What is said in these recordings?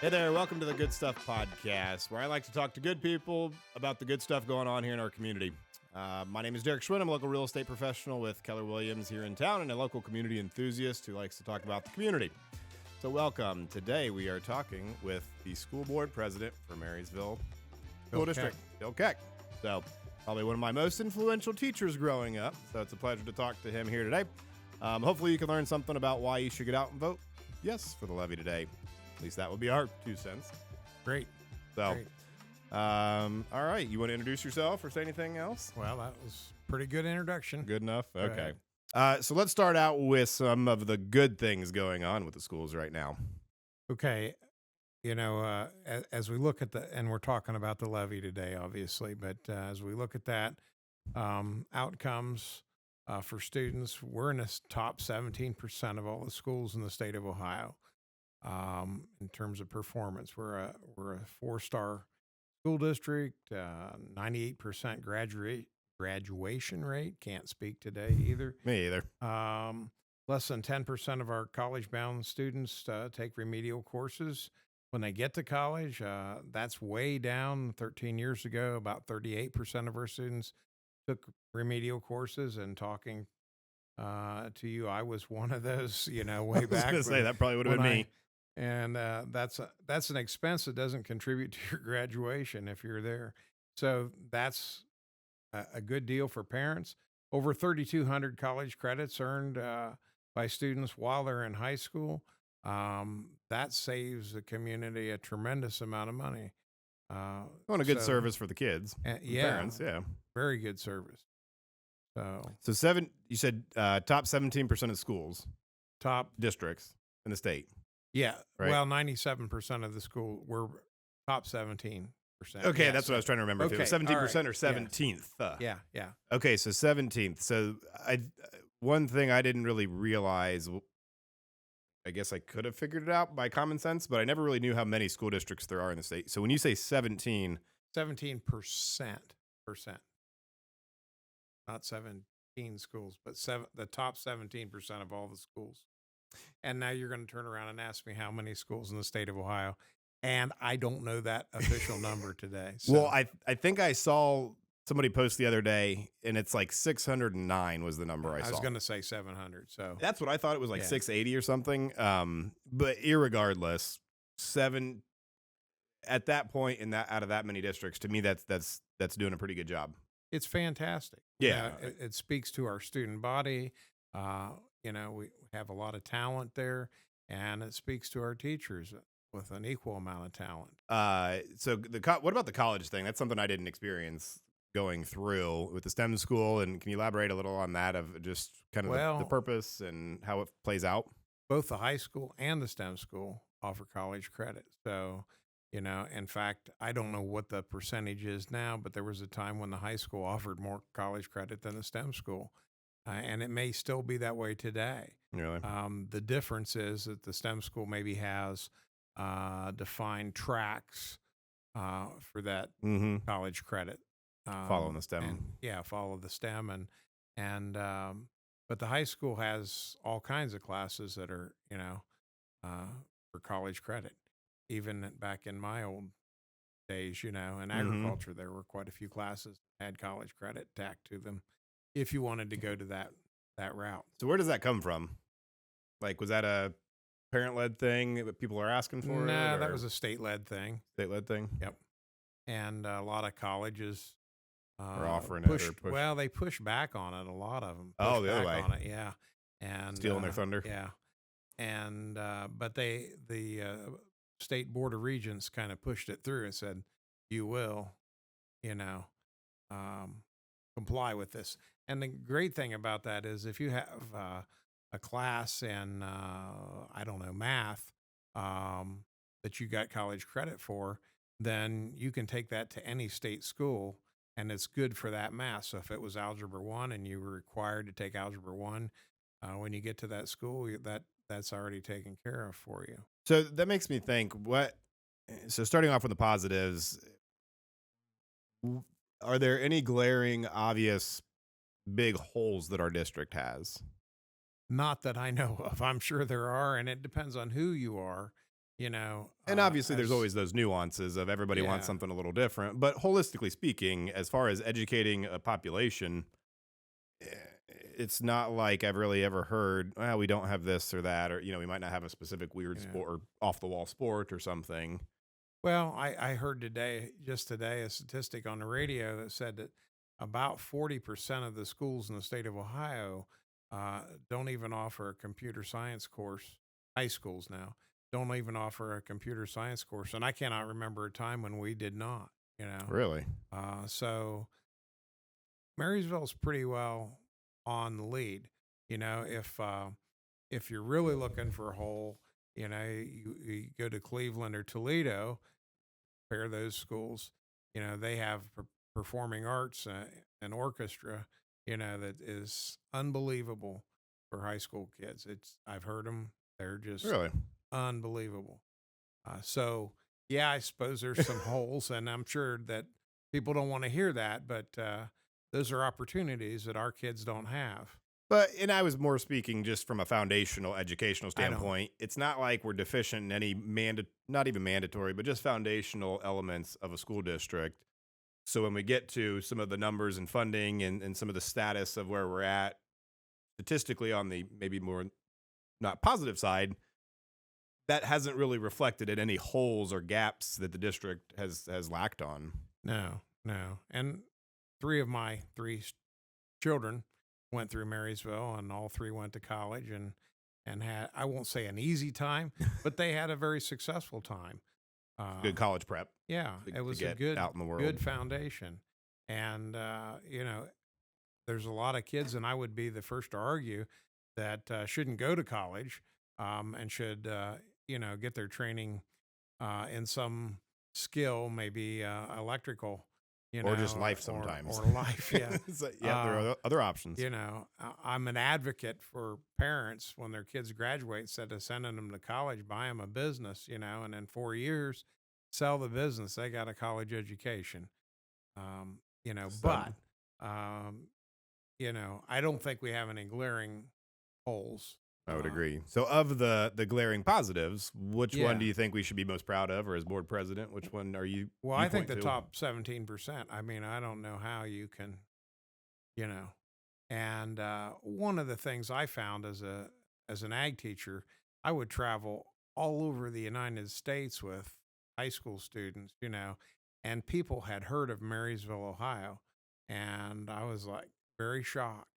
Hey there, welcome to the Good Stuff Podcast, where I like to talk to good people about the good stuff going on here in our community. My name is Derek Schwinn. I'm a local real estate professional with Keller Williams here in town and a local community enthusiast who likes to talk about the community. So welcome. Today we are talking with the school board president for Marysville School District, Bill Keck. So probably one of my most influential teachers growing up. So it's a pleasure to talk to him here today. Hopefully you can learn something about why you should get out and vote yes for the levy today. At least that would be our 2 cents. Great. So, Great. All right. You want to introduce yourself or say anything else? Well, that was a pretty good introduction. Good enough? Go Okay. ahead. So let's start out with some of the good things going on with the schools right now. Okay. As we look at and we're talking about the levy today, obviously, but as we look at that, outcomes for students, we're in the top 17% of all the schools in the state of Ohio. In terms of performance, we're a 4-star school district, 98% graduation rate. Can't speak today either. Me either. Less than 10% of our college-bound students take remedial courses when they get to college. That's way down. 13 years ago, about 38% of our students took remedial courses. And talking to you, I was one of those. Way I was back. going to say that probably would have been me. And that's an expense that doesn't contribute to your graduation if you're there. So that's a good deal for parents. Over 3,200 college credits earned by students while they're in high school. That saves the community a tremendous amount of money. On a good service for the kids, parents, yeah. Very good service. So you said top 17% of schools, top districts in the state. Yeah. Right? Well, 97% of the school were top 17%. Okay, yeah, that's what I was trying to remember. If it was 17% or 17th. Yeah. Okay, so 17th. So one thing I didn't really realize, I guess I could have figured it out by common sense, but I never really knew how many school districts there are in the state. So when you say 17%. 17%. Not 17 schools, but the top 17% of all the schools. And now you're going to turn around and ask me how many schools in the state of Ohio. And I don't know that official number today. So. Well, I think I saw somebody post the other day, and it's like 609 was the number I saw. I was going to say 700. So that's what I thought. It was like 680 or something. But irregardless, at that point out of that many districts, to me, that's doing a pretty good job. It's fantastic. Yeah. It speaks to our student body. We have a lot of talent there, and it speaks to our teachers with an equal amount of talent. So what about the college thing? That's something I didn't experience going through with the STEM school. And can you elaborate a little on that of just kind of the purpose and how it plays out? Both the high school and the STEM school offer college credit. So, in fact, I don't know what the percentage is now, but there was a time when the high school offered more college credit than the STEM school. And it may still be that way today. Really? The difference is that the STEM school maybe has defined tracks for that college credit. Following the STEM. Follow the STEM. But the high school has all kinds of classes that are, for college credit. Even back in my old days, in agriculture, there were quite a few classes that had college credit tacked to them if you wanted to go to that route. So where does that come from? Like, was that a parent-led thing that people are asking for? No, that was a state-led thing. State-led thing? Yep. And a lot of colleges are offering push. it. Well, they push back on it. A lot of them. Oh, the other way. On it, yeah. And stealing their thunder. Yeah. And but the State Board of Regents kind of pushed it through and said, "You will, comply with this." And the great thing about that is if you have a class in, math that you got college credit for, then you can take that to any state school, and it's good for that math. So if it was Algebra 1 and you were required to take Algebra 1, when you get to that school, that's already taken care of for you. So that makes me think, so starting off with the positives, are there any glaring, obvious, big holes that our district has? Not that I know of. I'm sure there are, and it depends on who you are. And obviously, there's as always those nuances of everybody wants yeah, something a little different. But holistically speaking, as far as educating a population, eh, it's not like I've really ever heard, well, we don't have this or that, or, we might not have a specific weird you know. sport or off the wall sport or something. Well, I heard just today, a statistic on the radio that said that about 40% of the schools in the state of Ohio uh, don't even offer a computer science course. High schools now don't even offer a computer science course. And I cannot remember a time when we did not, you know. Really? So Marysville's pretty well on the lead. If you're really looking for a hole, you go to Cleveland or Toledo, compare those schools. They have performing arts and orchestra, that is unbelievable for high school kids. I've heard them; they're just Really? unbelievable. So yeah, I suppose there's some holes, and I'm sure that people don't want to hear that, but those are opportunities that our kids don't have. And I was more speaking just from a foundational educational I don't. standpoint. It's not like we're deficient in any not even mandatory, but just foundational elements of a school district. So when we get to some of the numbers and funding and some of the status of where we're at statistically on the maybe more not positive side, that hasn't really reflected in any holes or gaps that the district has lacked on. No, no. And three of my children went through Marysville, and all three went to college and had, I won't say an easy time, but they had a very successful time. Good college prep Yeah, it to was a get out in the world. good foundation. And there's a lot of kids, and I would be the first to argue that shouldn't go to college, and should get their training in some skill, maybe electrical, Or just life sometimes. or life. Yeah. Yeah, there are other options. I'm an advocate for parents when their kids graduate, instead of sending them to college, buy them a business, and in 4 years, sell the business. They got a college education. But, um, I don't think we have any glaring holes. I would Uh, agree. So, of the glaring positives, which one yeah. do you think we should be most proud of, or as board president, which one are you? Well, you I think point the to? top 17%. I mean, I don't know how you can, you know, and one of the things I found as an ag teacher, I would travel all over the United States with high school students, and people had heard of Marysville, Ohio, and I was like very shocked,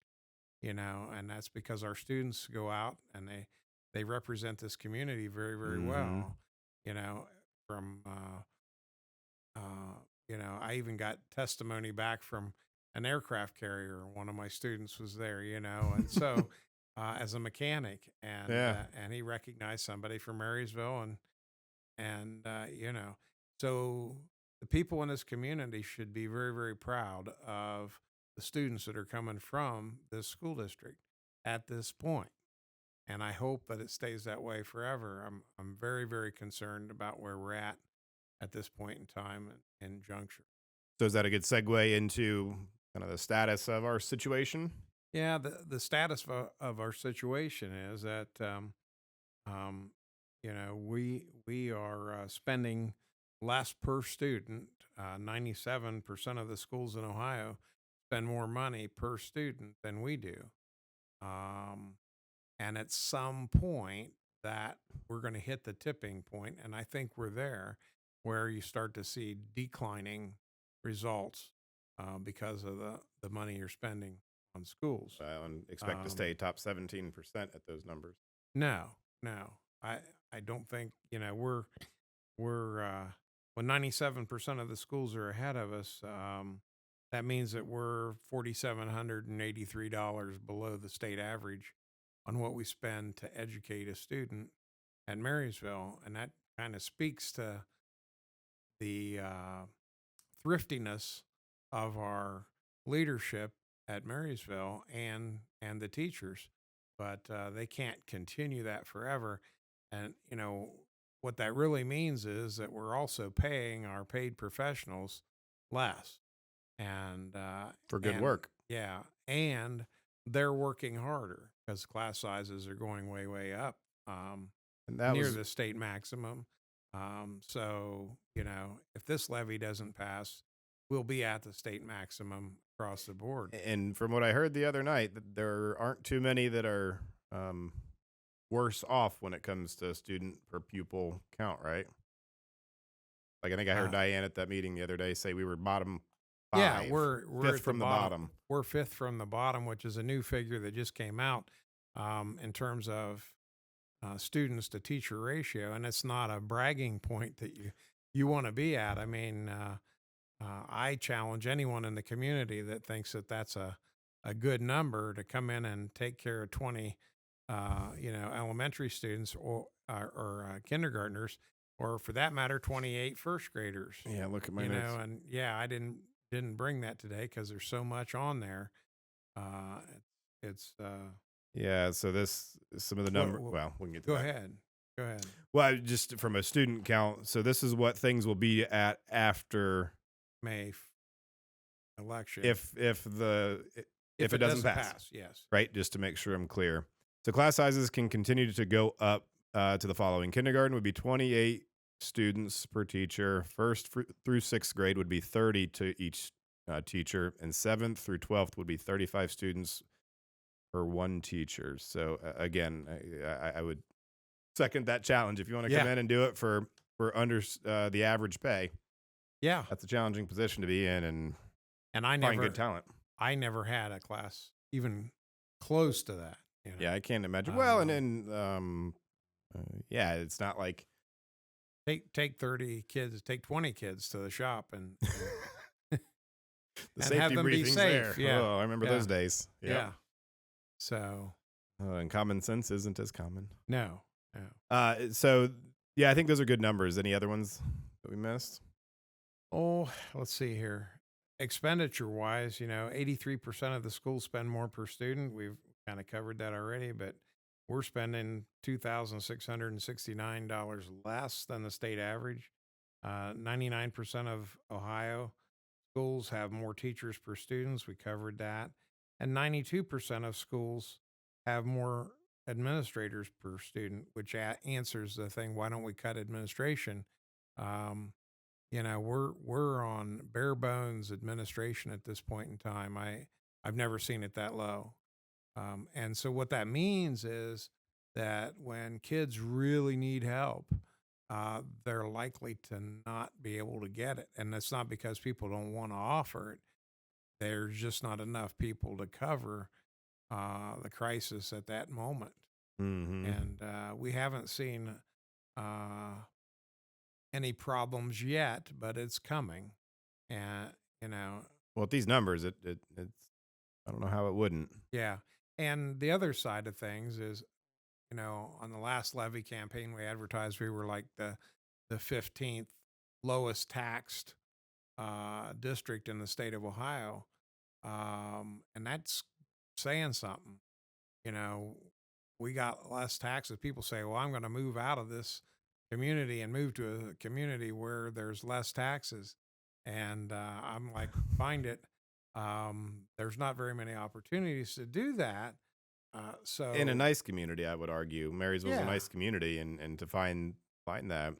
and that's because our students go out and they represent this community very, very Mm-hmm. well, from I even got testimony back from an aircraft carrier. One of my students was there, and so as a mechanic, Yeah. and he recognized somebody from Marysville, and so the people in this community should be very, very proud of the students that are coming from this school district at this point. And I hope that it stays that way forever. I'm very, very concerned about where we're at this point in time and juncture. So, is that a good segue into kind of the status of our situation? Yeah, the status of our situation is that um, we are spending less per student. 97% of the schools in Ohio spend more money per student than we do. Um, and at some point that we're going to hit the tipping point, and I think we're there, where you start to see declining results because of the money you're spending on schools. And expect to Um, stay top 17% at those numbers. no, no, I don't think we're when 97% of the schools are ahead of us. That means that we're $4,783 below the state average on what we spend to educate a student at Marysville, and that kind of speaks to the thriftiness of our leadership at Marysville and the teachers. But they can't continue that forever, and what that really means is that we're also paying our paid professionals less, and For good and work. yeah, and they're working harder because class sizes are going way, way up. Um, And that near was the state maximum. So, if this levy doesn't pass, we'll be at the state maximum across the board. and from what I heard the other night, that there aren't too many that are worse off when it comes to student per pupil count, right? Like I think I heard Uh, Diane at that meeting the other day say we were bottom yeah, five, we're fifth at from the bottom. We're fifth from the bottom, which is a new figure that just came out in terms of students to teacher ratio, and it's not a bragging point that you want to be at. I mean, I challenge anyone in the community that thinks that that's a good number to come in and take care of 20, elementary students or kindergartners, or for that matter, 28 first graders. Yeah, look at my notes. And yeah, I didn't bring that today because there's so much on there. Uh, it's Yeah, so this some of the number. Well, we can get to go that. ahead, go ahead. Well, just from a student count. So this is what things will be at after May election. if it doesn't pass, yes. right? Just to make sure I'm clear. So class sizes can continue to go up to the following. Kindergarten would be 28 students per teacher. First through sixth grade would be 30 to each teacher, and seventh through 12th would be 35 students per one teacher. So again, I would second that challenge. If you want to come in and do it for under the average pay, Yeah, that's a challenging position to be in, and I find good talent. never had a class even close to that. Yeah, I can't imagine. Well, and then yeah, it's not like take 30 kids, take 20 kids to the shop and the and safety have them be briefings safe. there. Yeah. Oh, I remember those days. Yeah. So And common sense isn't as common. no. So yeah, I think those are good numbers. Any other ones that we missed? Oh, let's see here. Expenditure wise, 83% of the schools spend more per student. We've kind of covered that already, but we're spending $2,669 less than the state average. 99% of Ohio schools have more teachers per students. We covered that. And 92% of schools have more administrators per student, which answers the thing, why don't we cut administration? We're on bare bones administration at this point in time. I've never seen it that low. And so what that means is that when kids really need help, they're likely to not be able to get it. And that's not because people don't want to offer it. There's just not enough people to cover the crisis at that moment. Mm-hmm. And we haven't seen any problems yet, but it's coming. And, Well, at these numbers, it's I don't know how it wouldn't. yeah. And the other side of things is, on the last levy campaign, we advertised we were like the 15th lowest taxed district in the state of Ohio. And that's saying something. We got less taxes. People say, well, I'm going to move out of this community and move to a community where there's less taxes. And I'm like, find it. There's not very many opportunities to do that. So In a nice community, I would argue Marysville's a Yeah. nice community, and to find that.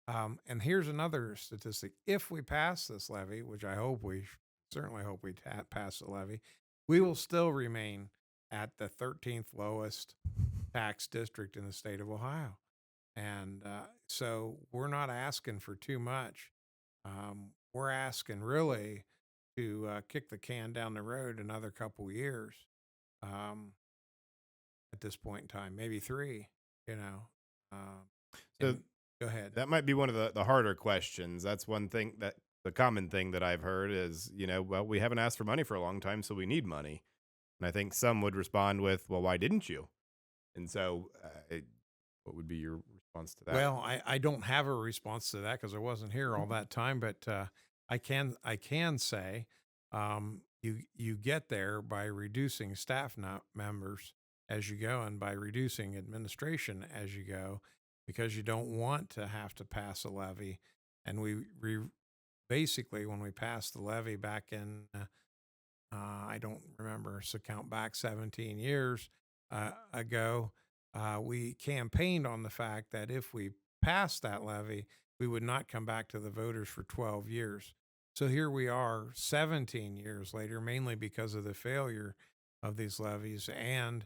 And here's another statistic. If we pass this levy, which certainly hope we pass the levy, we will still remain at the 13th lowest tax district in the state of Ohio. And so we're not asking for too much. We're asking really to kick the can down the road another couple years at this point in time, maybe 3, So and go ahead. that might be one of the harder questions. That's one thing that the common thing that I've heard is, well, we haven't asked for money for a long time, so we need money. And I think some would respond with, well, why didn't you? And so what would be your response to that? Well, I don't have a response to that because I wasn't here all that time, but I can say you get there by reducing staff members as you go and by reducing administration as you go, because you don't want to have to pass a levy. And we basically, when we passed the levy back in I don't remember, so count back 17 years ago, we campaigned on the fact that if we passed that levy, we would not come back to the voters for 12 years. So here we are 17 years later, mainly because of the failure of these levies and,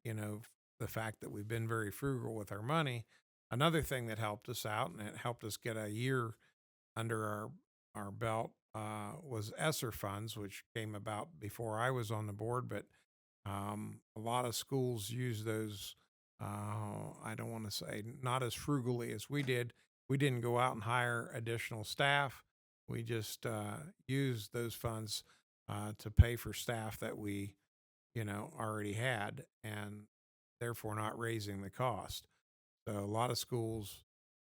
you know, the fact that we've been very frugal with our money. Another thing that helped us out and it helped us get a year under our belt was ESSER funds, which came about before I was on the board, but a lot of schools use those. I don't want to say not as frugally as we did. We didn't go out and hire additional staff. We just used those funds to pay for staff that we, already had, and therefore not raising the cost. So a lot of schools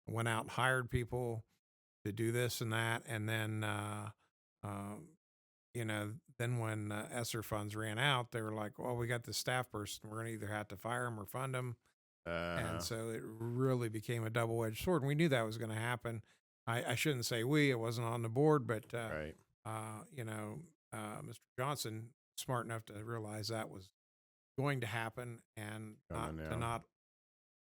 went out and hired people to do this and that, and then um, then when ESSER funds ran out, they were like, "Well, we got the staff person. We're going to either have to fire them or fund them." And Uh, so it really became a double-edged sword. And we knew that was going to happen. I shouldn't say we; it wasn't on the board, but right. Mr. Johnson smart enough to realize that was going to happen and Coming, yeah. not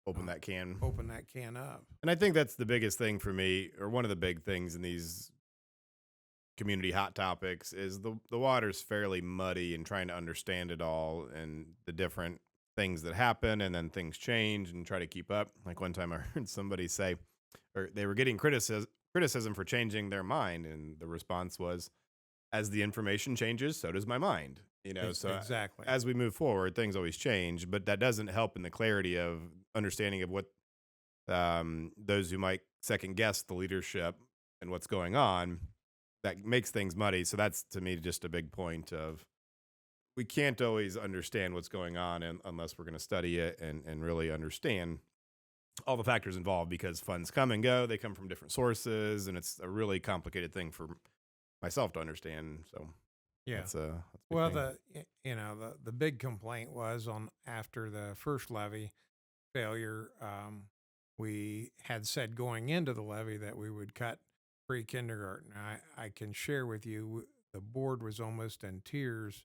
Open that can. open that can up. And I think that's the biggest thing for me, or one of the big things in these community hot topics is the water's fairly muddy and trying to understand it all and the different things that happen and then things change and try to keep up. Like one time I heard somebody say, or they were getting criticism for changing their mind, and the response was, as the information changes, so does my mind. So Exactly. as we move forward, things always change, but that doesn't help in the clarity of understanding of what those who might second guess the leadership and what's going on. That makes things muddy. So that's to me just a big point of we can't always understand what's going on unless we're going to study it and really understand all the factors involved, because funds come and go. They come from different sources, and it's a really complicated thing for myself to understand. So Yeah. that's a big Well, thing. the big complaint was on after the first levy failure. We had said going into the levy that we would cut pre-kindergarten. I can share with you the board was almost in tears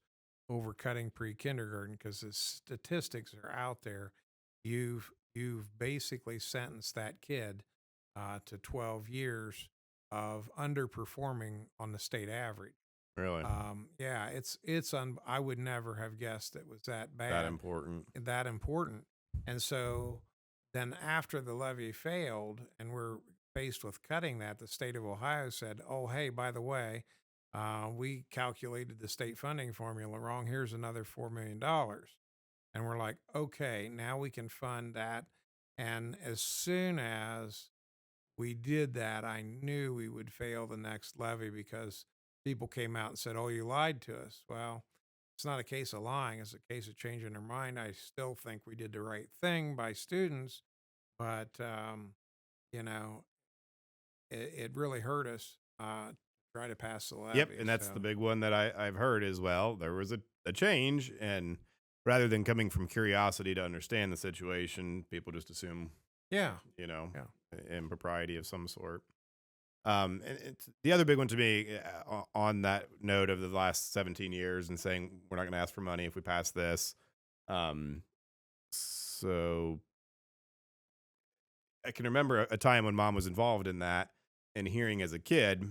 over cutting pre-kindergarten because the statistics are out there. You've basically sentenced that kid to 12 years of underperforming on the state average. Really Yeah, I would never have guessed it was that that bad, important. that important. And so then after the levy failed and we're faced with cutting that, the state of Ohio said, "Oh, hey, by the way, we calculated the state funding formula wrong. Here's another $4 million." And we're like, "Okay, now we can fund that." And as soon as we did that, I knew we would fail the next levy because people came out and said, "Oh, you lied to us." Well, it's not a case of lying, it's a case of changing their mind. I still think we did the right thing by students, but, you know, it really hurt us to try to pass the Yep, levy. and that's the So, big one that I've heard as well. There was a change, and rather than coming from curiosity to understand the situation, people just assume, yeah, you know, yeah. impropriety of some sort. And it's the other big one to me on that note of the last 17 years and saying we're not going to ask for money if we pass this. Um, so I can remember a time when mom was involved in that and hearing as a kid,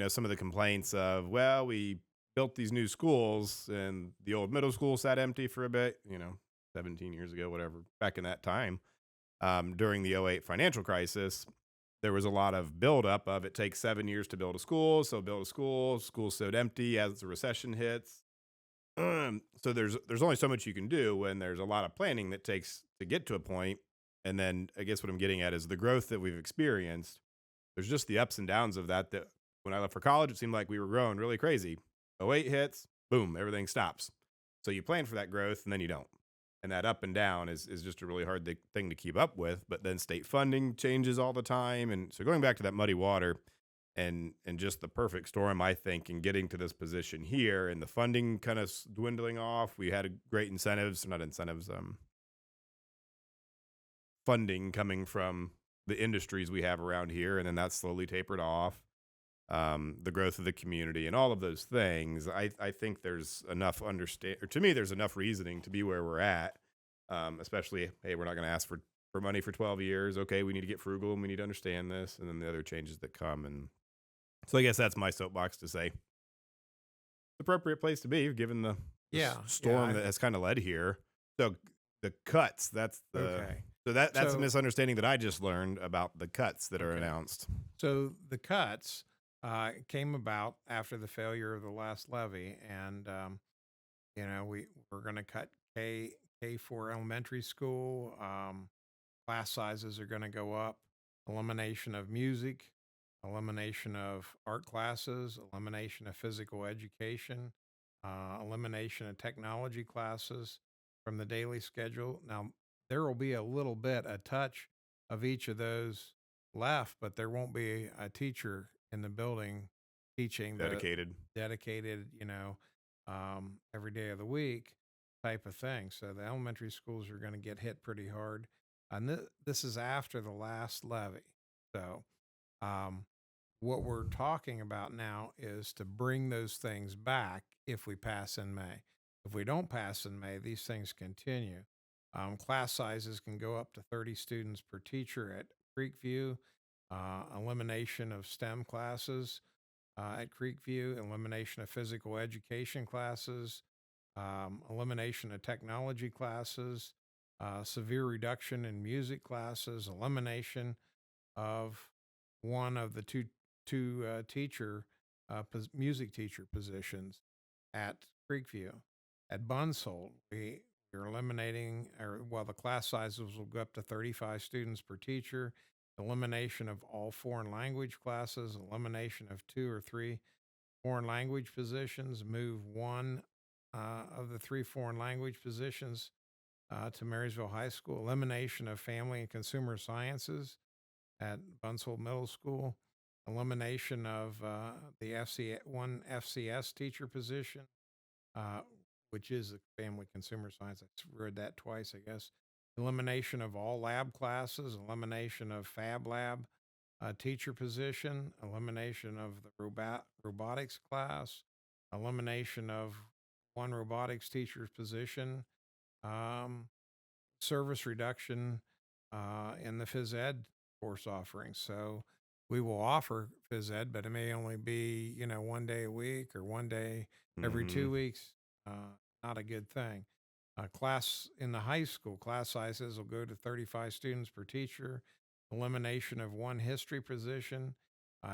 some of the complaints of, well, we built these new schools and the old middle school sat empty for a bit, 17 years ago, whatever, back in that time, during the '08 financial crisis. There was a lot of buildup of it takes 7 years to build a school. So build a school stood empty as the recession hits. So there's only so much you can do when there's a lot of planning that takes to get to a point. And then I guess what I'm getting at is the growth that we've experienced. There's just the ups and downs of that. That when I left for college, it seemed like we were growing really crazy. '08 hits, boom, everything stops. So you plan for that growth and then you don't. And that up and down is just a really hard thing to keep up with. But then state funding changes all the time. And so going back to that muddy water and just the perfect storm, I think, in getting to this position here and the funding kind of dwindling off. We had a great incentives, not incentives, funding coming from the industries we have around here. And then that slowly tapered off. The growth of the community and all of those things. I think there's enough to me, there's enough reasoning to be where we're at. Especially, hey, we're not going to ask for money for 12 years. Okay, we need to get frugal and we need to understand this, and then the other changes that come. And so I guess that's my soapbox to say the appropriate place to be given Yeah, storm that has kind of led here. So the cuts, okay. that's a So misunderstanding that I just learned about the cuts that are okay. announced. So the cuts came about after the failure of the last levy, and we're going to cut K4 elementary school. Class sizes are going to go up. Elimination of music, elimination of art classes, elimination of physical education, elimination of technology classes from the daily schedule. Now there will be a touch of each of those left, but there won't be a teacher in the building teaching the Dedicated. dedicated, every day of the week type of thing. So the elementary schools are going to get hit pretty hard. And this is after the last levy. So um, what we're talking about now is to bring those things back if we pass in May. If we don't pass in May, these things continue. Class sizes can go up to 30 students per teacher at Creekview. Elimination of STEM classes at Creekview, elimination of physical education classes, elimination of technology classes, severe reduction in music classes, elimination of one of the two music teacher positions at Creekview. At Bunsold, we're eliminating, the class sizes will go up to 35 students per teacher. Elimination of all foreign language classes, elimination of 2 or 3 foreign language positions, move one of the 3 foreign language positions to Marysville High School, elimination of family and consumer sciences at Bunsold Middle School, elimination of one FCS teacher position, uh, which is a family consumer science. I read that twice, I guess. Elimination of all lab classes, elimination of Fab Lab teacher position, elimination of the robotics class, elimination of one robotics teacher's position, um, service reduction in the phys ed course offerings. So we will offer phys ed, but it may only be, one day a week or one day every Hmm. 2 weeks. Not a good thing. Class in the high school, class sizes will go to 35 students per teacher. Elimination of one history position.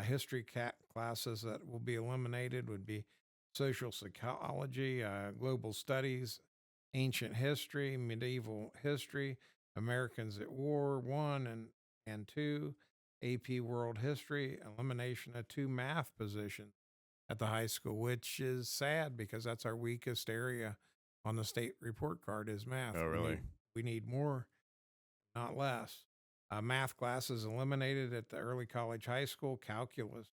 History classes that will be eliminated would be social psychology, global studies, ancient history, medieval history, Americans at War One and Two, AP World History, elimination of 2 math positions at the high school, which is sad because that's our weakest area on the state report card is math. Oh, really? We need more, not less. Math classes eliminated at the early college high school. Calculus,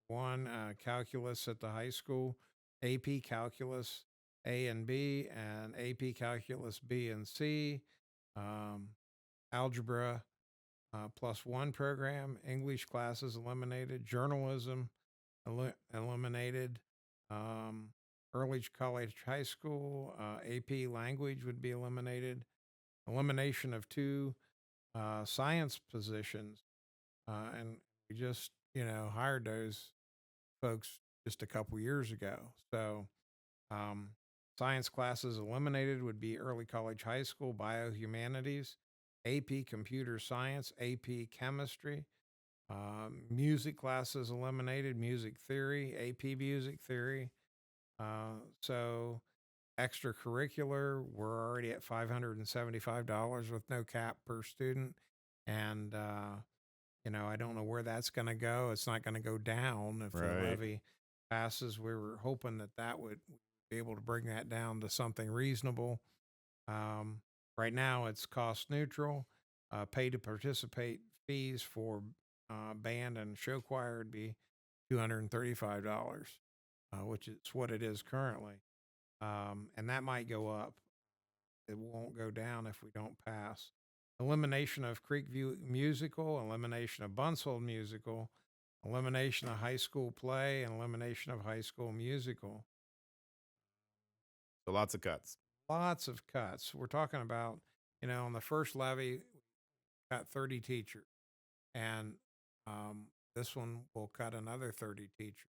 one calculus at the high school, AP calculus A and B, and AP calculus B and C, um, algebra +1 program, English classes eliminated, journalism eliminated, um, early college high school, AP language would be eliminated, elimination of 2 science positions, and we just hired those folks just a couple years ago. So um, science classes eliminated would be early college high school biohumanities, AP computer science, AP chemistry. Music classes eliminated, music theory, AP music theory. So extracurricular, we're already at $575 with no cap per student. And I don't know where that's going to go. It's not going to go down if the Right. levy passes. We were hoping that would be able to bring that down to something reasonable. Um, right now, it's cost neutral. Pay to participate fees for band and show choir would be $235, which is what it is currently. And that might go up. It won't go down if we don't pass. Elimination of Creekview musical, elimination of Bunsold musical, elimination of high school play, and elimination of high school musical. So lots of cuts. lots of cuts. We're talking about, on the first levy, got 30 teachers, and this one will cut another 30 teachers.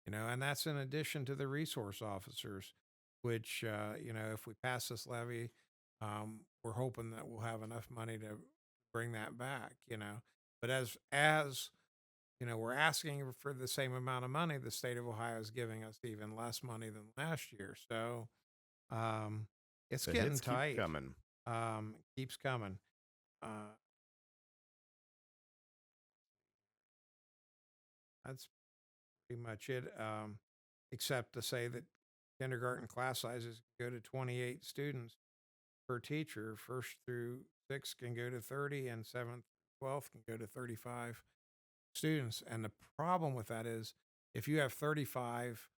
And that's in addition to the resource officers, which, if we pass this levy, we're hoping that we'll have enough money to bring that back. But we're asking for the same amount of money. The state of Ohio is giving us even less money than last year. So um, it's The getting hits keep tight. coming. Keeps coming. Uh, that's pretty much it. Except to say that kindergarten class sizes go to 28 students per teacher. First through sixth can go to 30, and seventh, 12th can go to 35 students. And the problem with that is if you have 35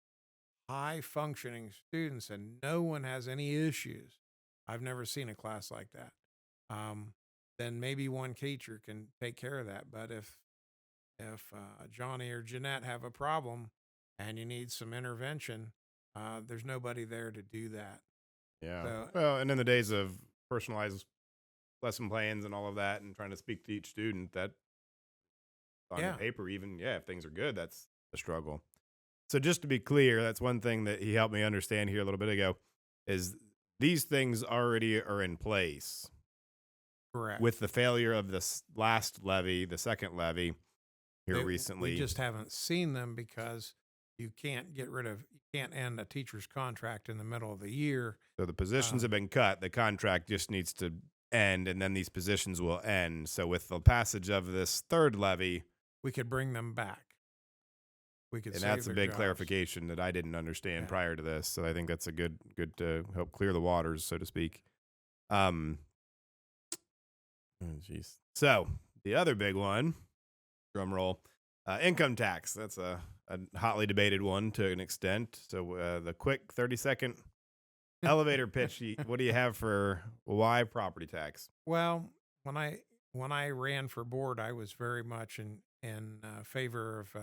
high functioning students and no one has any issues, I've never seen a class like that. Um, then maybe one teacher can take care of that. But if Johnny or Jeanette have a problem and you need some intervention, there's nobody there to do that. Yeah. So Well, and in the days of personalized lesson plans and all of that and trying to speak to each student, that on yeah, paper, even, yeah, if things are good, that's a struggle. So just to be clear, that's one thing that he helped me understand here a little bit ago is these things already are in place correct. with the failure of this last levy, the second levy here We recently. just haven't seen them because you can't end a teacher's contract in the middle of the year. So the positions have been cut. The contract just needs to end, and then these positions will end. So with the passage of this third levy, We could bring them back. We could and save that's a their big jobs. clarification that I didn't understand Yeah. prior to this. So I think that's a good to help clear the waters, so to speak. Oh, jeez. So the other big one, drum roll, income tax. That's a hotly debated one to an extent. So the quick 30-second elevator pitch. What do you have for why property tax? Well, when I ran for board, I was very much in favor of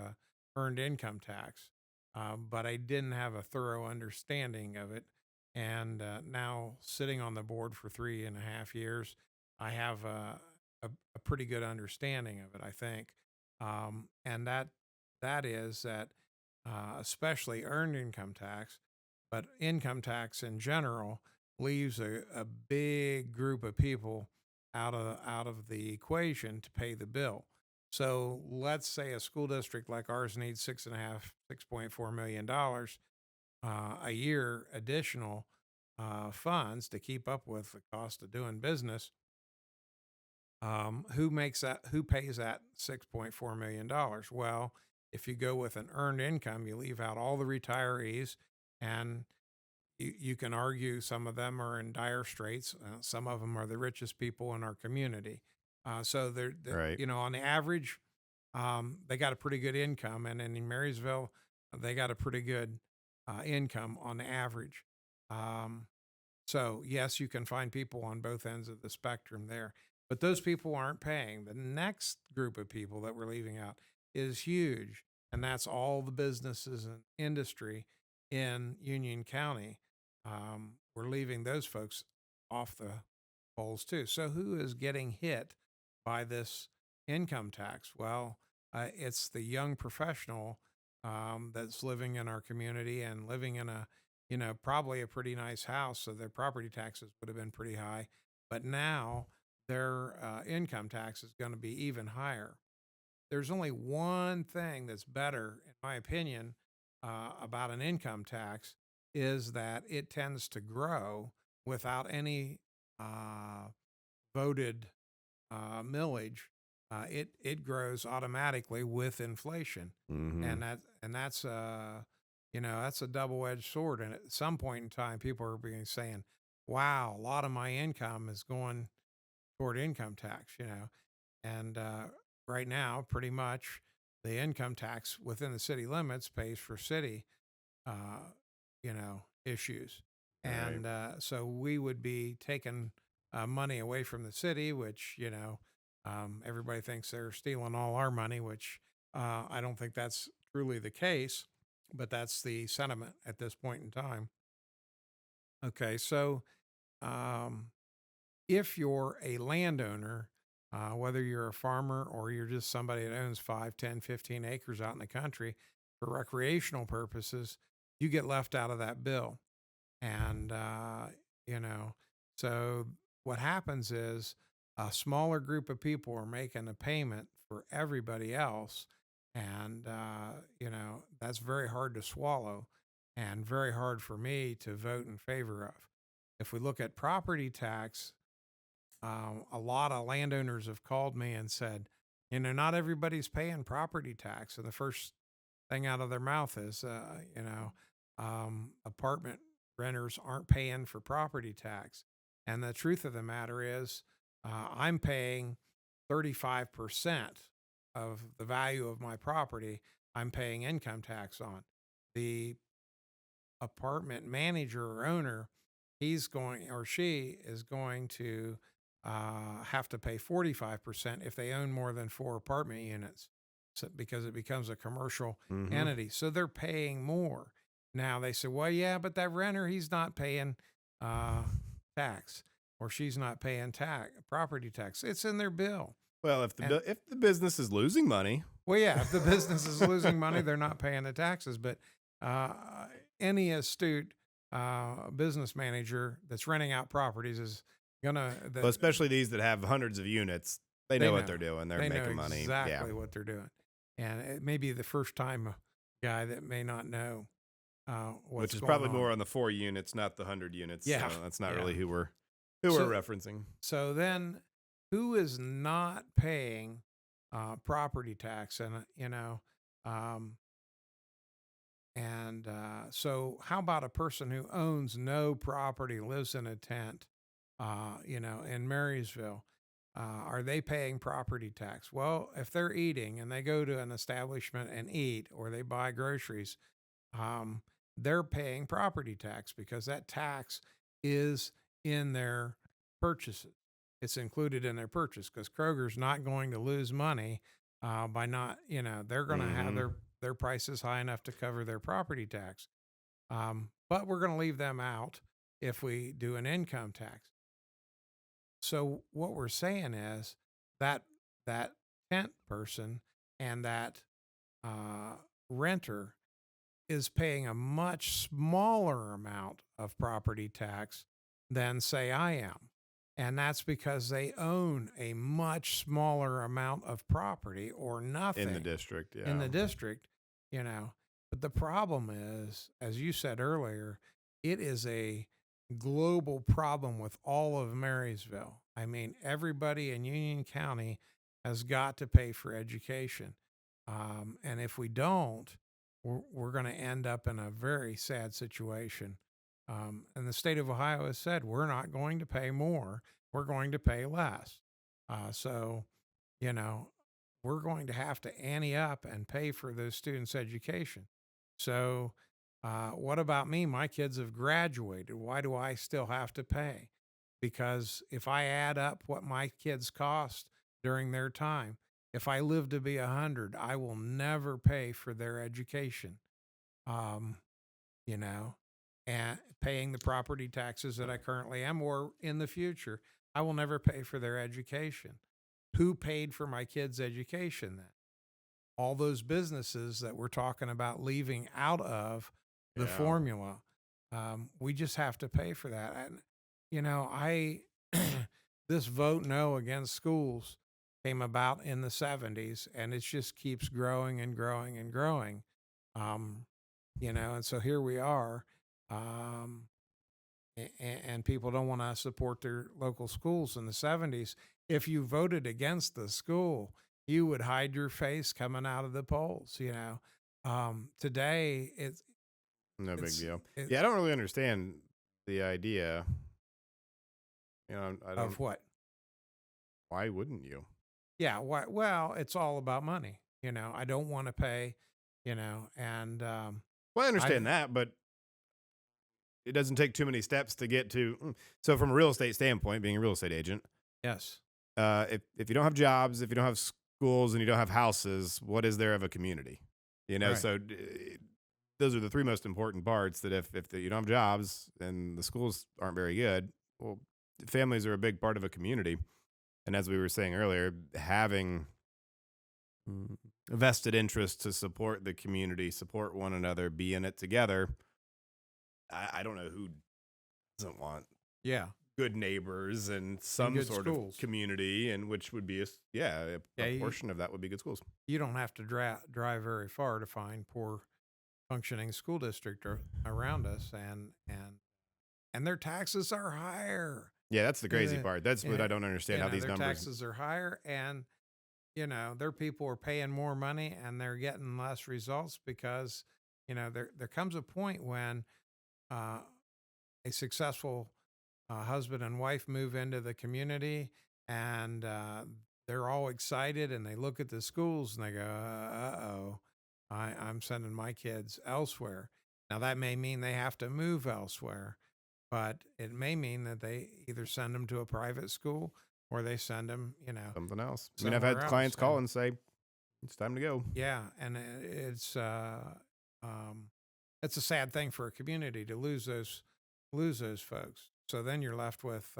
earned income tax, but I didn't have a thorough understanding of it. And now, sitting on the board for 3.5 years, I have a pretty good understanding of it. I think, and that is that especially earned income tax, but income tax in general leaves a big group of people out of the equation to pay the bill. So let's say a school district like ours needs $6.4 million a year additional funds to keep up with the cost of doing business. Who makes that? Who pays that $6.4 million? Well, if you go with an earned income, you leave out all the retirees, and you can argue some of them are in dire straits. Some of them are the richest people in our community. So Right. on the average, they got a pretty good income, and in Marysville, they got a pretty good income on the average. Um, so yes, you can find people on both ends of the spectrum there, but those people aren't paying. The next group of people that we're leaving out is huge, and that's all the businesses and industry in Union County. We're leaving those folks off the polls too. So who is getting hit by this income tax? Well, it's the young professional that's living in our community and living in probably a pretty nice house. So their property taxes would have been pretty high. But now their income tax is going to be even higher. There's only one thing that's better, in my opinion, about an income tax is that it tends to grow without any voted millage. It grows automatically with inflation, Mm-hmm. and that's a double edged sword. And at some point in time, people are being saying, "Wow, a lot of my income is going toward income tax," and right now, pretty much the income tax within the city limits pays for city, uh, issues. Right. And so we would be taking money away from the city, which, everybody thinks they're stealing all our money, which I don't think that's truly the case, but that's the sentiment at this point in time. Okay, so um, if you're a landowner, whether you're a farmer or you're just somebody that owns 5, 10, 15 acres out in the country for recreational purposes, you get left out of that bill. And, you know, so what happens is a smaller group of people are making a payment for everybody else. And, that's very hard to swallow and very hard for me to vote in favor of. If we look at property tax, a lot of landowners have called me and said, not everybody's paying property tax. And the first thing out of their mouth is, apartment renters aren't paying for property tax. And the truth of the matter is, I'm paying 35% of the value of my property, I'm paying income tax on. The apartment manager or owner, he's going or she is going to have to pay 45% if they own more than 4 apartment units, so, because it becomes a commercial Mm-hmm. entity. So they're paying more. Now they say, well, yeah, but that renter, he's not paying uh, tax, or she's not paying property tax. It's in their bill. Well, And if the business is losing money, well, yeah, if the business is losing money, they're not paying the taxes. But uh, any astute business manager that's renting out properties is gonna well, especially these that have hundreds of units, they they know know what they're doing. They're they know making money. Yeah. exactly what they're doing, and it may be the first time guy that may not know Which what's is going probably on. more on the 4 units, not the 100 units. Yeah, So that's not yeah. really who we're So referencing. so then, who is not paying property tax? And um, so how about a person who owns no property, lives in a tent, in Marysville? Are they paying property tax? Well, if they're eating and they go to an establishment and eat, or they buy groceries, um, they're paying property tax because that tax is in their purchases. It's included in their purchase because Kroger's not going to lose money by not, they're going to have Mm-hmm. their prices high enough to cover their property tax. But we're going to leave them out if we do an income tax. So what we're saying is that that tent person and that uh, renter is paying a much smaller amount of property tax than, say, I am. And that's because they own a much smaller amount of property or In the nothing district, in yeah. the district, you know. But the problem is, as you said earlier, it is a global problem with all of Marysville. I mean, everybody in Union County has got to pay for education. And if we don't, we're going to end up in a very sad situation. And the state of Ohio has said, we're not going to pay more, we're going to pay less. So, you know, we're going to have to ante up and pay for those students' education. So, what about me? My kids have graduated. Why do I still have to pay? Because if I add up what my kids cost during their time, if I live to be 100, I will never pay for their education. Um, you know, and paying the property taxes that I currently am, or in the future, I will never pay for their education. Who paid for my kids' education then? All those businesses that we're talking about leaving out of the Yeah. formula. We just have to pay for that. And, I, this vote no against schools came about in the 70s, and it just keeps growing and growing and growing. Um, and so here we are. Um, and people don't want to support their local schools. In the 70s, if you voted against the school, you would hide your face coming out of the polls. Today No big it's deal. it, Yeah, I don't really understand the idea. I don't. of what? Why wouldn't you? Yeah, well, it's all about money. I don't want to pay. And Well, I I understand that, but it doesn't take too many steps to get to. So, from a real estate standpoint, being a real estate agent, yes, if you don't have jobs, if you don't have schools, and you don't have houses, what is there of a community? right, So those are the three most important parts. That if you don't have jobs and the schools aren't very good, well, families are a big part of a community. And as we were saying earlier, having a vested interest to support the community, support one another, be in it together. I don't know who doesn't want Yeah. good neighbors and And some good sort schools. of community, and which would be Yeah, a portion of that would be good schools. you don't have to drive very far to find poor functioning school district around us, and their taxes are higher. Yeah, that's the crazy Uh, part. That's what yeah, I don't understand how these their numbers. taxes are higher, and their people are paying more money, and they're getting less results because there comes a point when uh, a successful husband and wife move into the community, and they're all excited, and they look at the schools and they go, "Uh-oh, I'm sending my kids elsewhere." Now that may mean they have to move elsewhere, but it may mean that they either send them to a private school or they send them, Something else. I mean, I've somewhere had else. clients call And and say it's time to go. yeah, and um, it's a sad thing for a community to lose those folks. So then you're left with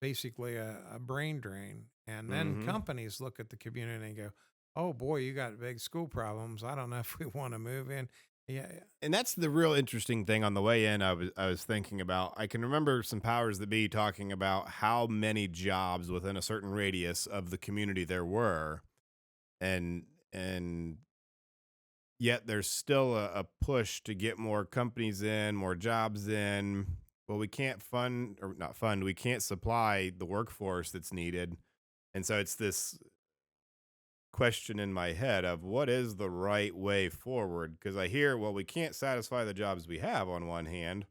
basically a brain drain, and then Hmm. companies look at the community and go, "Oh boy, you got big school problems. I don't know if we want to move in." Yeah, And that's the real interesting thing on the way in. I was thinking about. I can remember some powers that be talking about how many jobs within a certain radius of the community there were, and yet there's still a push to get more companies in, more jobs in. Well, we can't fund or not fund. We can't supply the workforce that's needed, and so it's this question in my head of what is the right way forward, because I hear, well, we can't satisfy the jobs we have on one hand,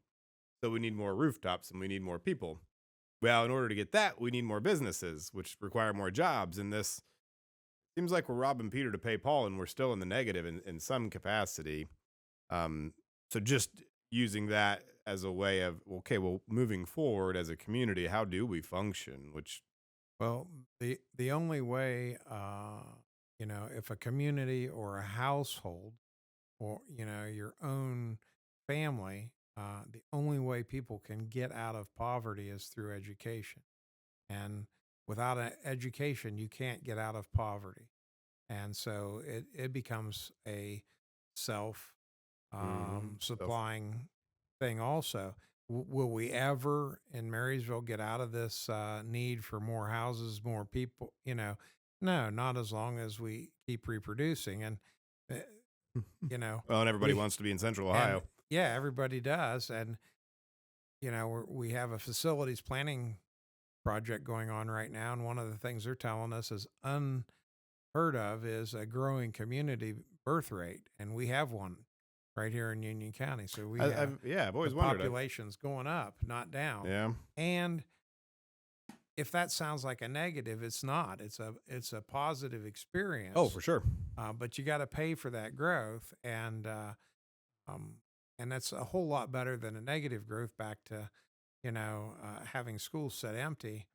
so we need more rooftops and we need more people. Well, in order to get that, we need more businesses, which require more jobs. And this seems like we're robbing Peter to pay Paul, and we're still in the negative in some capacity. Um, so just using that as a way of, okay, well, moving forward as a community, how do we function? Which, well, the only way, if a community or a household or your own family, the only way people can get out of poverty is through education, and without an education you can't get out of poverty, and so it becomes a self self, supplying thing also. Will we ever in Marysville get out of this need for more houses, more people? No, not as long as we keep reproducing. And uh, well, and everybody we wants to be in Central and Ohio. yeah, everybody does. And we have a facilities planning project going on right now, and one of the things they're telling us is unheard of is a growing community birth rate, and we have one right here in Union County. So I've the always wondered. population's going up, not down. Yeah. And if that sounds like a negative, it's not. It's a positive experience. Oh, for sure. But you got to pay for that growth, um, and that's a whole lot better than a negative growth. Back to having schools set empty.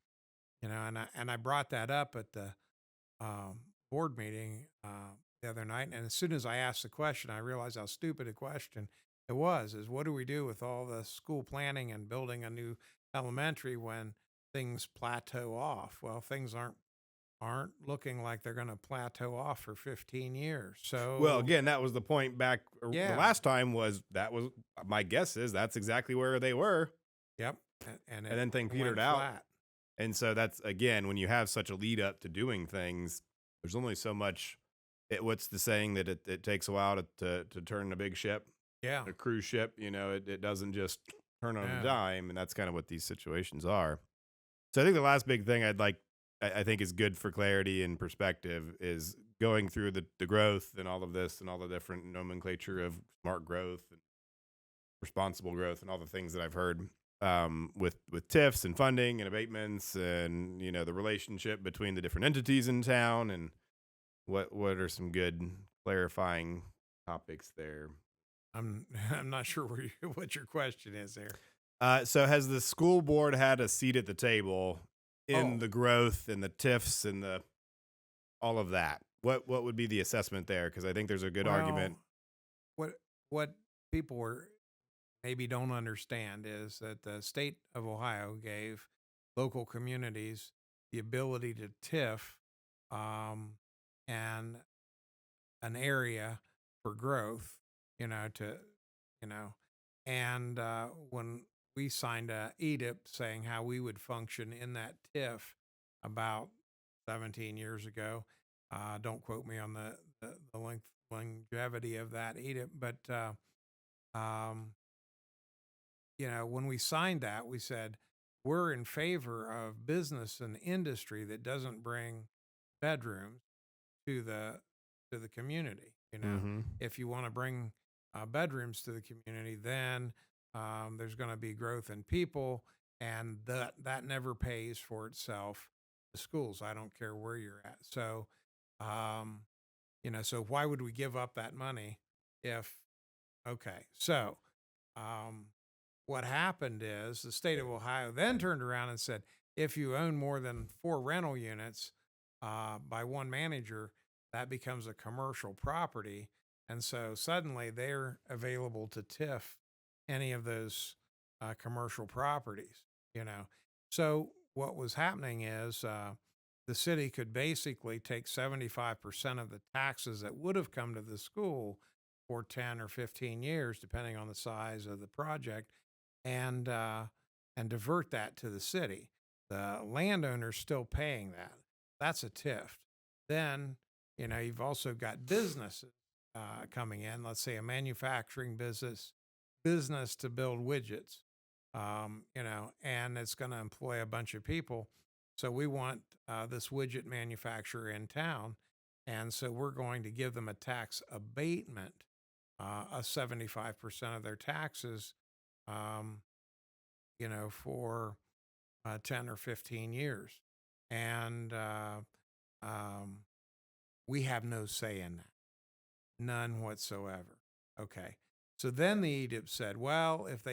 And I brought that up at the board meeting the other night. And as soon as I asked the question, I realized how stupid a question it was. Is what do we do with all the school planning and building a new elementary when things plateau off? Well, things aren't looking like they're going to plateau off for 15 years. Well, So again, that was the point back the yeah, last time. Was that was my guess is that's exactly where they were, yep, and and it then thing went petered out. flat. And so that's again when you have such a lead up to doing things. There's only so much. What's the saying that it takes a while to turn a big ship, Yeah, a cruise ship? It doesn't just turn on a yeah. dime, and that's kind of what these situations are. So I think the last big thing I think is good for clarity and perspective is going through the growth and all of this and all the different nomenclature of smart growth and responsible growth and all the things that I've heard with TIFs and funding and abatements and the relationship between the different entities in town and what are some good clarifying topics there. I'm I'm not sure what your question is there. So has the school board had a seat at the table in Oh, the growth and the TIFs and the all of that? What would be the assessment there? Because I think there's a good well, argument. what what people were maybe don't understand is that the state of Ohio gave local communities the ability to TIF um, and an area for growth, to, you know, and when we signed a edict saying how we would function in that TIF about 17 years ago, don't quote me on the longevity of that edict, but um, when we signed that, we said we're in favor of business and industry that doesn't bring bedrooms to the community. Mm-hmm. If you want to bring bedrooms to the community, then there's going to be growth in people, and that never pays for itself. The schools, I don't care where you're at. So, um, so why would we give up that money if? Okay, so um, what happened is the state of Ohio then turned around and said, if you own more than 4 rental units by one manager, that becomes a commercial property. And so suddenly they're available to TIF any of those commercial properties, you know. So what was happening is the city could basically take 75% of the taxes that would have come to the school for 10 or 15 years, depending on the size of the project, and divert that to the city. The landowner's still paying that. That's a TIF. Then, you've also got businesses coming in. Let's say a manufacturing business to build widgets, and it's going to employ a bunch of people. So we want this widget manufacturer in town, and so we're going to give them a tax abatement of 75% of their taxes, um, for 10 or 15 years. And we have no say in that, none whatsoever. Okay. So then the edict said, well, if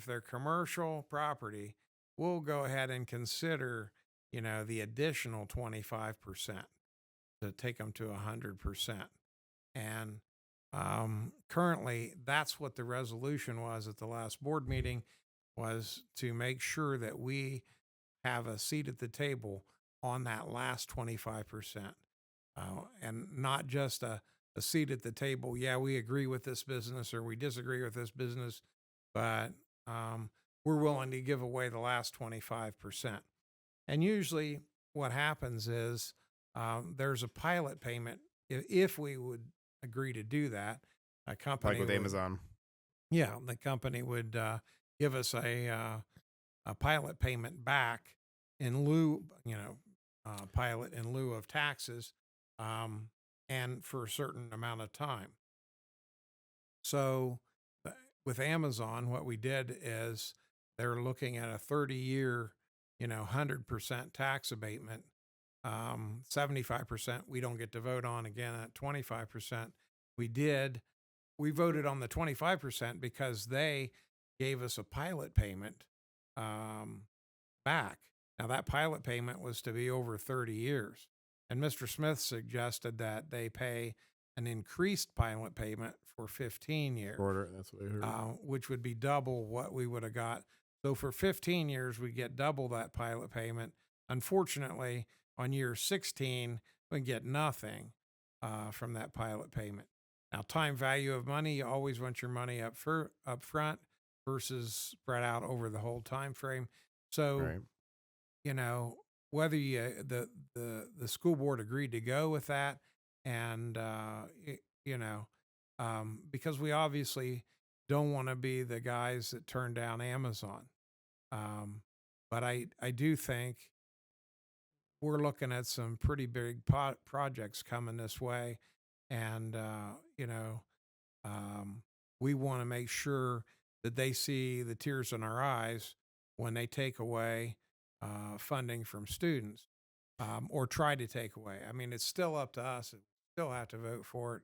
they're commercial property, we'll go ahead and consider, the additional 25% to take them to 100%. And currently, that's what the resolution was at the last board meeting, was to make sure that we have a seat at the table on that last 25%. And not just a seat at the table. Yeah, we agree with this business or we disagree with this business, but we're willing to give away the last 25%. And usually what happens is there's a pilot payment. If we would agree to do that, a company Like with Amazon. Yeah, the company would give us a pilot payment back in lieu, pilot in lieu of taxes, and for a certain amount of time. So with Amazon, what we did is they're looking at a 30-year, 100% tax abatement. 75% we don't get to vote on. Again, at 25%, we voted on the 25% because they gave us a pilot payment back. Now, that pilot payment was to be over 30 years. And Mr. Smith suggested that they pay an increased pilot payment for 15 years. Shorter, that's what I heard. Which would be double what we would have got. So for 15 years, we get double that pilot payment. Unfortunately, on year 16, we get nothing from that pilot payment. Now, time value of money, you always want your money up front versus spread out over the whole time frame. So, Right. Whether the school board agreed to go with that, and because we obviously don't want to be the guys that turn down Amazon, but I do think we're looking at some pretty big projects coming this way, and we want to make sure that they see the tears in our eyes when they take away funding from students, or try to take away. I mean, it's still up to us. We still have to vote for it.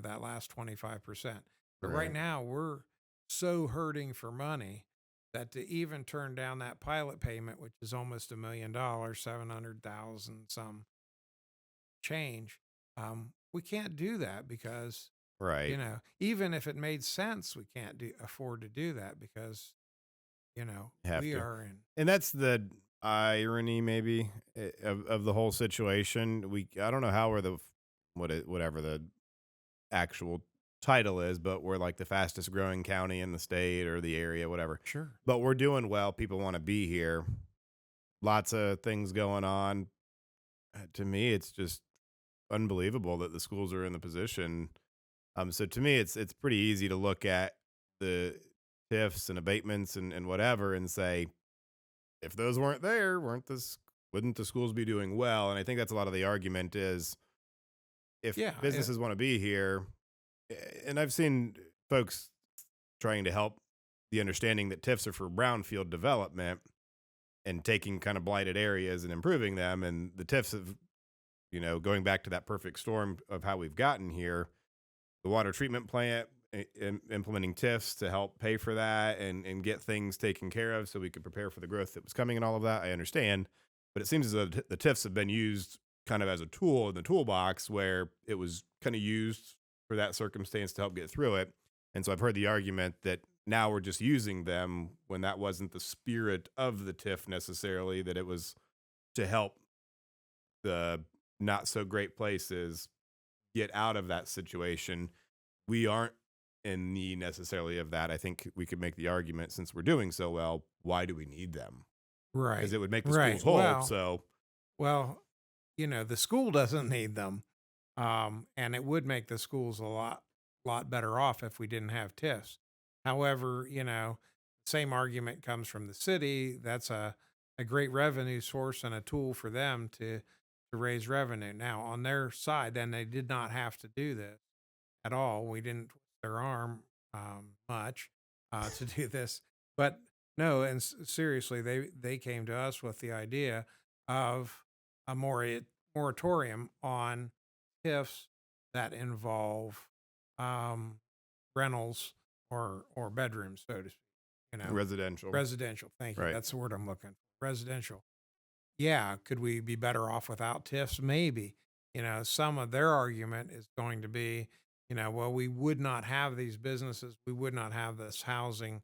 That last 25%. But right now, we're so hurting for money that to even turn down that pilot payment, which is almost $1 million, 700,000 some change, we can't do that because Right. Even if it made sense, we can't afford to do that because, Have we to. are in. And that's the irony, maybe, of the whole situation. I don't know how we're whatever the actual title is, but we're like the fastest growing county in the state or the area, whatever. Sure. But we're doing well. People want to be here. Lots of things going on. To me, it's just unbelievable that the schools are in the position. So to me, it's pretty easy to look at the TIFs and abatements and whatever and say, if those weren't there, wouldn't the schools be doing well? And I think that's a lot of the argument is if Yeah. businesses want to be here, and I've seen folks trying to help the understanding that TIFs are for brownfield development and taking kind of blighted areas and improving them. And the TIFs have, going back to that perfect storm of how we've gotten here, the water treatment plant implementing TIFs to help pay for that and get things taken care of so we could prepare for the growth that was coming and all of that. I understand. But it seems as though the TIFs have been used kind of as a tool in the toolbox where it was kind of used for that circumstance to help get through it. And so I've heard the argument that now we're just using them when that wasn't the spirit of the TIF necessarily, that it was to help the not so great places get out of that situation. We aren't in need necessarily of that. I think we could make the argument, since we're doing so well, why do we need them? Right. Because it would make the Right. schools whole. Well, So well, the school doesn't need them. And it would make the schools a lot better off if we didn't have TIFs. However, same argument comes from the city. That's a great revenue source and a tool for them to raise revenue. Now, on their side, then they did not have to do this at all. We didn't twist their arm much to do this, but no. And seriously, they came to us with the idea of a moratorium on TIFs that involve um, rentals or bedrooms, so to speak. residential. Residential. Thank you. Right. That's the word I'm looking for. Residential. Yeah. Could we be better off without TIFs? Maybe. Some of their argument is going to be, well, we would not have these businesses, we would not have this housing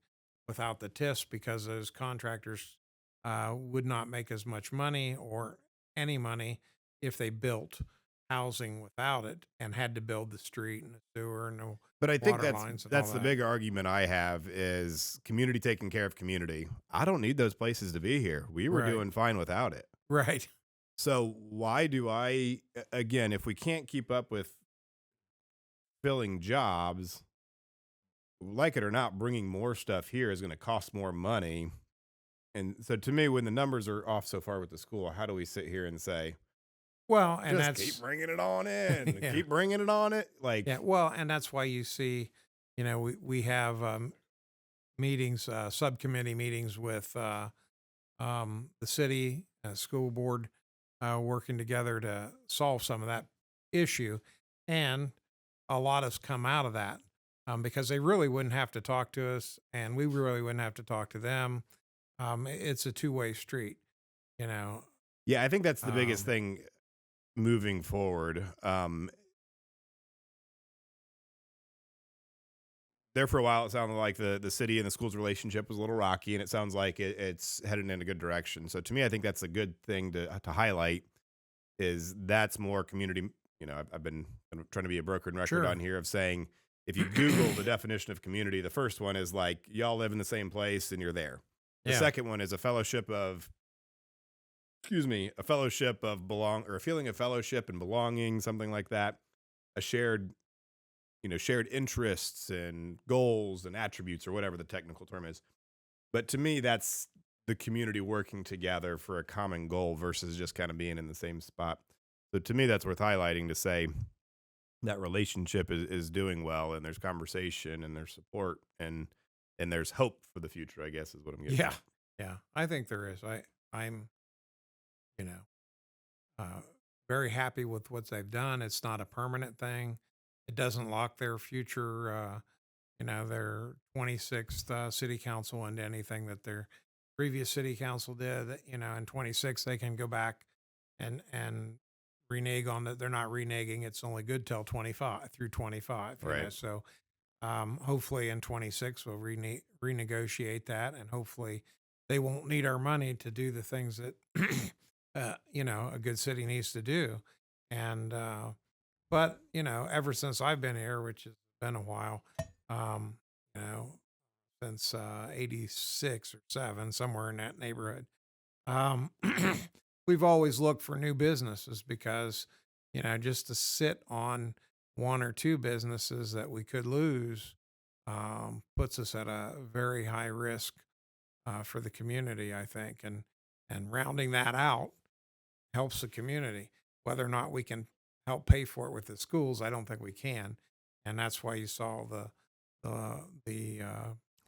without the TIFs because those contractors would not make as much money or any money if they built housing without it and had to build the street and the sewer and the But I think water lines and that's all the that. big argument I have is community taking care of community. I don't need those places to be here. We were Right. doing fine without it. Right. So why do again, if we can't keep up with filling jobs, like it or not, bringing more stuff here is going to cost more money. And so to me, when the numbers are off so far with the school, how do we sit here and say, Well, and just that's keep bringing it on in, Yeah. keep bringing it on it? Like, Yeah, well, and that's why you see, we have meetings, subcommittee meetings with the city school board working together to solve some of that issue, and a lot has come out of that because they really wouldn't have to talk to us, and we really wouldn't have to talk to them. It's a two-way street, you know. yeah, I think that's the biggest Um, thing moving forward. There for a while, it sounded like the city and the school's relationship was a little rocky, and it sounds like it's headed in a good direction. So to me, I think that's a good thing to highlight. Is that's more community. I've been trying to be a broken record Sure. on here of saying, if you Google the definition of community, the first one is like y'all live in the same place and you're there. The Yeah. second one is a fellowship of, a fellowship of or a feeling of fellowship and belonging, something like that. A shared interests and goals and attributes, or whatever the technical term is. But to me, that's the community working together for a common goal versus just kind of being in the same spot. So to me, that's worth highlighting, to say that relationship is doing well, and there's conversation and there's support and there's hope for the future, I guess is what I'm getting Yeah. at. Yeah. I think there is. I'm, you know, uh, very happy with what they've done. It's not a permanent thing. It doesn't lock their future, their 26th city council into anything that their previous city council did. In 26 they can go back and renege on that. They're not reneging. It's only good till 25 through 25, you know, Right. so hopefully in 26 we'll renegotiate that, and hopefully they won't need our money to do the things that you know, a good city needs to do. And but you know, ever since I've been here, which has been a while, um, you know, since 86 or 7, somewhere in that neighborhood, um, we've always looked for new businesses because, you know, just to sit on one or two businesses that we could lose puts us at a very high risk for the community, I think. And rounding that out helps the community. Whether or not we can help pay for it with the schools, I don't think we can. And that's why you saw the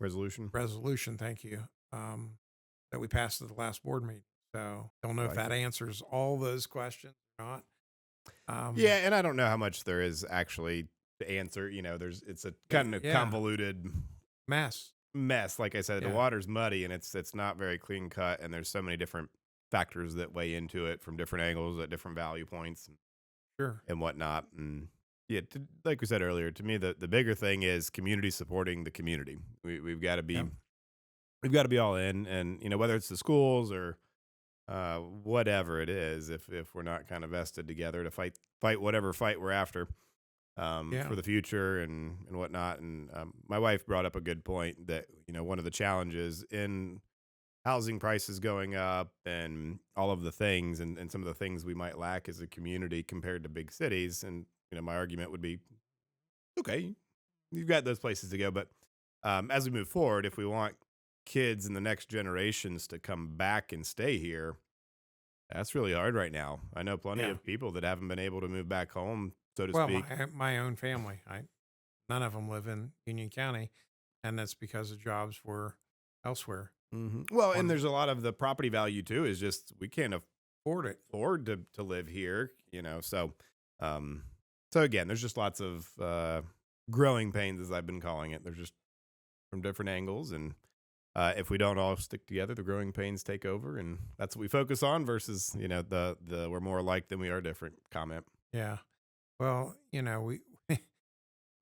Resolution. resolution. Thank you. That we passed at the last board meeting. So don't know I if like that it. answers all those questions or not. Yeah, and I don't know how much there is actually to answer. It's a kind of Yeah, convoluted mess. mess. Like I said, the Yeah, water's muddy and it's not very clean cut, and there's so many different factors that weigh into it from different angles at different value points sure. and whatnot. And yeah, like we said earlier, to me the bigger thing is community supporting the community. We've got to be Yep. all in, and whether it's the schools or whatever it is, if we're not kind of vested together to fight whatever fight we're after, Yeah. for the future and whatnot. And my wife brought up a good point that one of the challenges in housing prices going up and all of the things and some of the things we might lack as a community compared to big cities. And my argument would be, okay, you've got those places to go, but as we move forward, if we want kids in the next generations to come back and stay here, that's really hard right now. I know plenty Yeah. of people that haven't been able to move back home, so to Well, speak. my own family, none of them live in Union County, and that's because the jobs were elsewhere. Well, and One there's a lot of the property value too is just we can't afford it. afford to live here, So, um, so again, there's just lots of growing pains, as I've been calling it. They're just from different angles, and if we don't all stick together, the growing pains take over, and that's what we focus on. Versus, the we're more alike than we are different comment. Yeah. Well, you know, we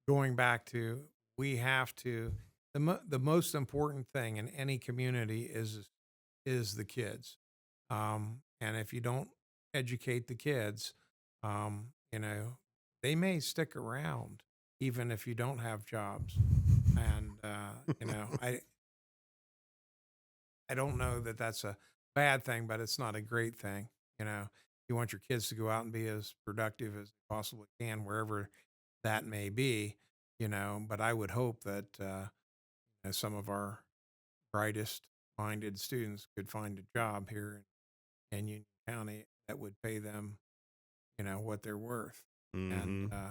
going back to we have to the most important thing in any community is the kids. And if you don't educate the kids, you know, they may stick around even if you don't have jobs. And you know, I don't know that that's a bad thing, but it's not a great thing. You know, you want your kids to go out and be as productive as they possibly can, wherever that may be. You know, but I would hope that some of our brightest minded students could find a job here in Union County that would pay them, you know, what they're worth. And Hmm.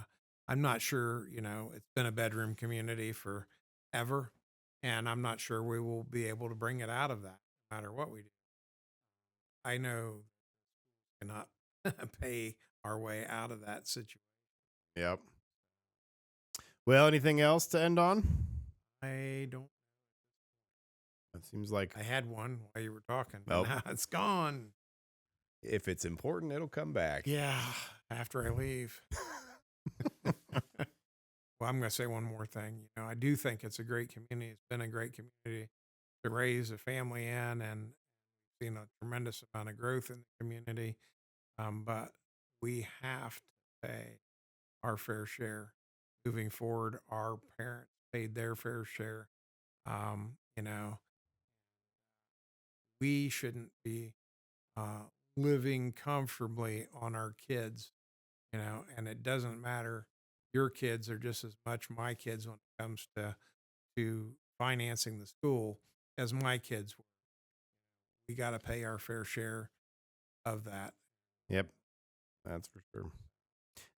I'm not sure, you know, it's been a bedroom community forever, and I'm not sure we will be able to bring it out of that no matter what we do. I know we cannot pay our way out of that situation. Yep. Well, anything else to end on? I don't. It seems like, I had one while you were talking, but nope. now it's gone. If it's important, it'll come back. Yeah, after I leave. Well, I'm going to say one more thing. You know, I do think it's a great community. It's been a great community to raise a family in, and seen a tremendous amount of growth in the community. But we have to pay our fair share moving forward. Our parents paid their fair share. You know, we shouldn't be uh, living comfortably on our kids, you know, and it doesn't matter. Your kids are just as much my kids when it comes to financing the school as my kids were. We got to pay our fair share of that. Yep, that's for sure.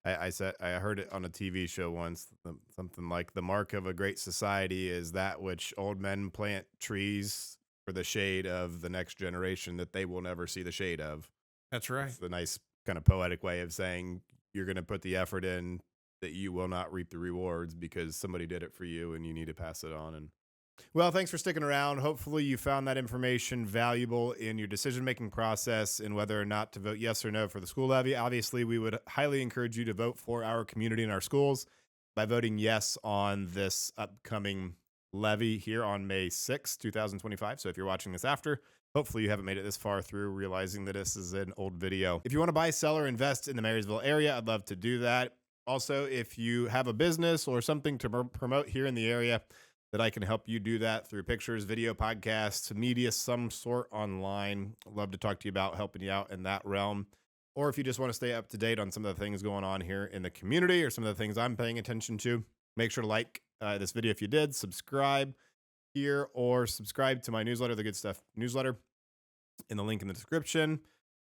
I heard it on a TV show once, something like the mark of a great society is that which old men plant trees for the shade of the next generation that they will never see the shade of. That's right. It's the nice kind of poetic way of saying you're going to put the effort in that you will not reap the rewards because somebody did it for you and you need to pass it on. And Well, thanks for sticking around. Hopefully, you found that information valuable in your decision making process in whether or not to vote yes or no for the school levy. Obviously, we would highly encourage you to vote for our community and our schools by voting yes on this upcoming levy here on May 6th, 2025. So if you're watching this after, hopefully you haven't made it this far through, realizing that this is an old video. If you want to buy, sell, or invest in the Marysville area, I'd love to do that. Also, if you have a business or something to promote here in the area, that I can help you do that through pictures, video, podcasts, media, some sort online. I'd love to talk to you about helping you out in that realm. Or if you just want to stay up to date on some of the things going on here in the community or some of the things I'm paying attention to, make sure to like this video if you did, subscribe here, or subscribe to my newsletter, the Good Stuff newsletter, in the link in the description.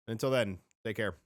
Until then, take care.